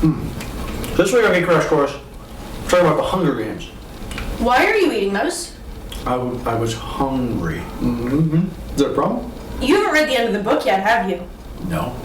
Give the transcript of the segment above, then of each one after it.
This week on Geek Crash Course, we're talking about the Hunger Games. Why are you eating those? I was hungry. Is that a problem? You haven't read the end of the book yet, have you? No.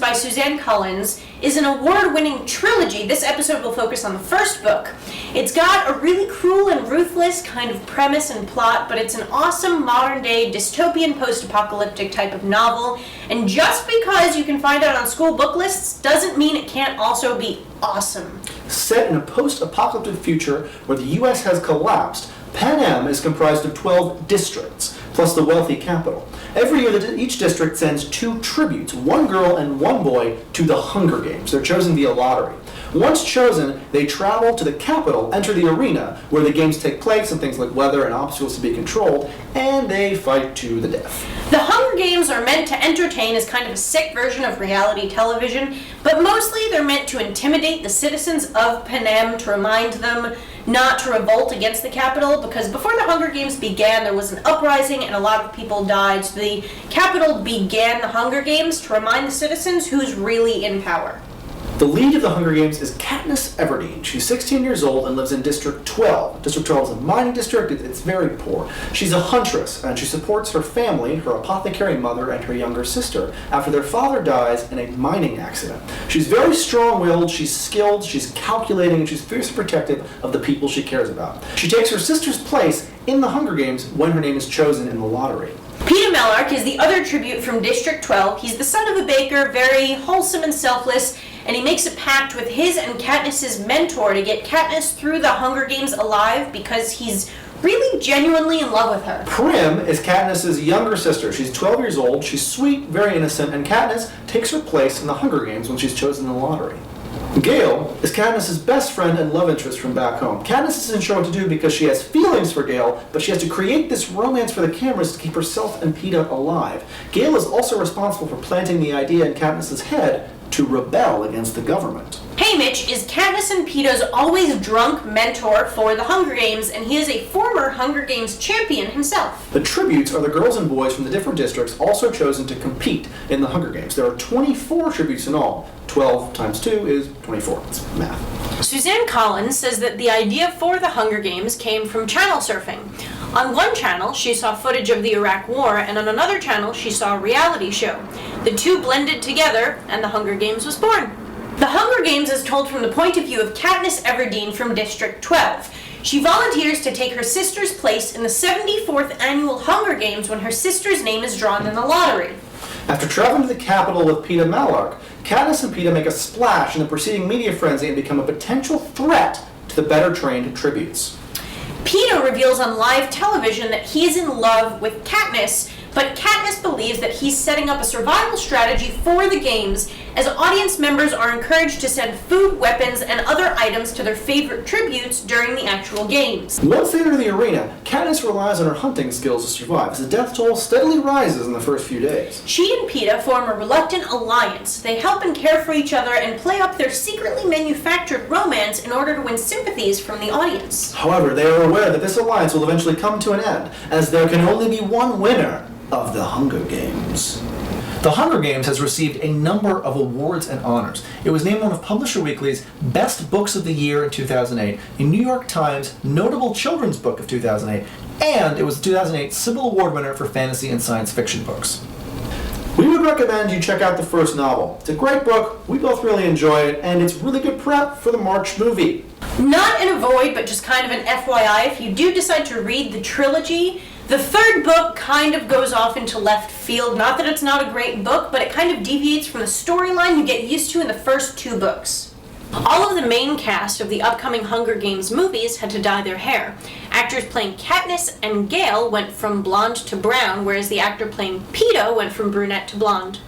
By Suzanne Collins is an award-winning trilogy. This episode will focus on the first book. It's got a really cruel and ruthless kind of premise and plot, but it's an awesome modern-day dystopian post-apocalyptic type of novel, and just because you can find it on school book lists doesn't mean it can't also be awesome. Set in a post-apocalyptic future where the U.S. has collapsed, Pan Am is comprised of 12 districts, plus the wealthy capital. Every year, each district sends 2 tributes, one girl and one boy, to the Hunger Games. They're chosen via lottery. Once chosen, they travel to the capital, enter the arena, where the games take place and things like weather and obstacles to be controlled, and they fight to the death. The Hunger Games are meant to entertain as kind of a sick version of reality television, but mostly they're meant to intimidate the citizens of Panem, to remind them not to revolt against the capital, because before the Hunger Games began, there was an uprising and a lot of people died, so the capital began the Hunger Games to remind the citizens who's really in power. The lead of the Hunger Games is Katniss Everdeen. She's 16 years old and lives in District 12. District 12 is a mining district. It's very poor. She's a huntress, and she supports her family, her apothecary mother, and her younger sister, after their father dies in a mining accident. She's very strong-willed, she's skilled, she's calculating, and she's fiercely protective of the people she cares about. She takes her sister's place in the Hunger Games when her name is chosen in the lottery. Peeta Mellark is the other tribute from District 12. He's the son of a baker, very wholesome and selfless, and he makes a pact with his and Katniss's mentor to get Katniss through the Hunger Games alive because he's really genuinely in love with her. Prim is Katniss's younger sister. She's 12 years old, she's sweet, very innocent, and Katniss takes her place in the Hunger Games when she's chosen in the lottery. Gale is Katniss's best friend and love interest from back home. Katniss isn't sure what to do because she has feelings for Gale, but she has to create this romance for the cameras to keep herself and Peeta alive. Gale is also responsible for planting the idea in Katniss's head to rebel against the government. Haymitch is Katniss and Peeta's always drunk mentor for the Hunger Games, and he is a former Hunger Games champion himself. The tributes are the girls and boys from the different districts also chosen to compete in the Hunger Games. There are 24 tributes in all. 12 times 2 is 24. It's math. Suzanne Collins says that the idea for the Hunger Games came from channel surfing. On one channel, she saw footage of the Iraq War, and on another channel, she saw a reality show. The two blended together, and the Hunger Games was born. The Hunger Games is told from the point of view of Katniss Everdeen from District 12. She volunteers to take her sister's place in the 74th Annual Hunger Games when her sister's name is drawn in the lottery. After traveling to the capital with Peeta Mellark, Katniss and Peeta make a splash in the preceding media frenzy and become a potential threat to the better-trained tributes. Peeta reveals on live television that he is in love with Katniss, but Katniss believes that he's setting up a survival strategy for the games, as audience members are encouraged to send food, weapons, and other items to their favorite tributes during the actual games. Once they enter the arena, Katniss relies on her hunting skills to survive, as the death toll steadily rises in the first few days. She and Peeta form a reluctant alliance. They help and care for each other and play up their secretly manufactured romance in order to win sympathies from the audience. However, they are aware that this alliance will eventually come to an end, as there can only be one winner of the Hunger Games. The Hunger Games has received a number of awards and honors. It was named one of Publisher Weekly's Best Books of the Year in 2008, a New York Times Notable Children's Book of 2008, and it was a 2008 Sybil Award winner for fantasy and science fiction books. We would recommend you check out the first novel. It's a great book, we both really enjoy it, and it's really good prep for the March movie. Not in a void, but just kind of an FYI, if you do decide to read the trilogy, the third book kind of goes off into left field. Not that it's not a great book, but it kind of deviates from the storyline you get used to in the first 2 books. All of the main cast of the upcoming Hunger Games movies had to dye their hair. Actors playing Katniss and Gale went from blonde to brown, whereas the actor playing Peeta went from brunette to blonde.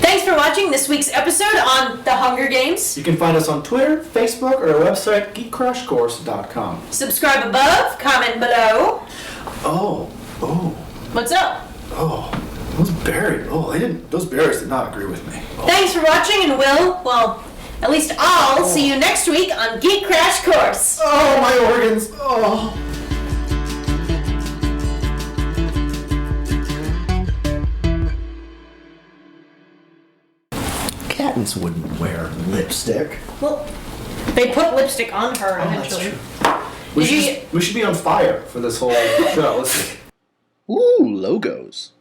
Thanks for watching this week's episode on The Hunger Games. You can find us on Twitter, Facebook, or our website, geekcrashcourse.com. Subscribe above, comment below. Oh. What's up? Oh. Those berries. Oh, those berries did not agree with me. Thanks for watching, and well, at least I'll see you next week on Geek Crash Course. Oh, my organs. Oh. Katniss wouldn't wear lipstick. Well, they put lipstick on her Oh, that's eventually. true. We should be on fire for this whole show. Let's see. Ooh, logos.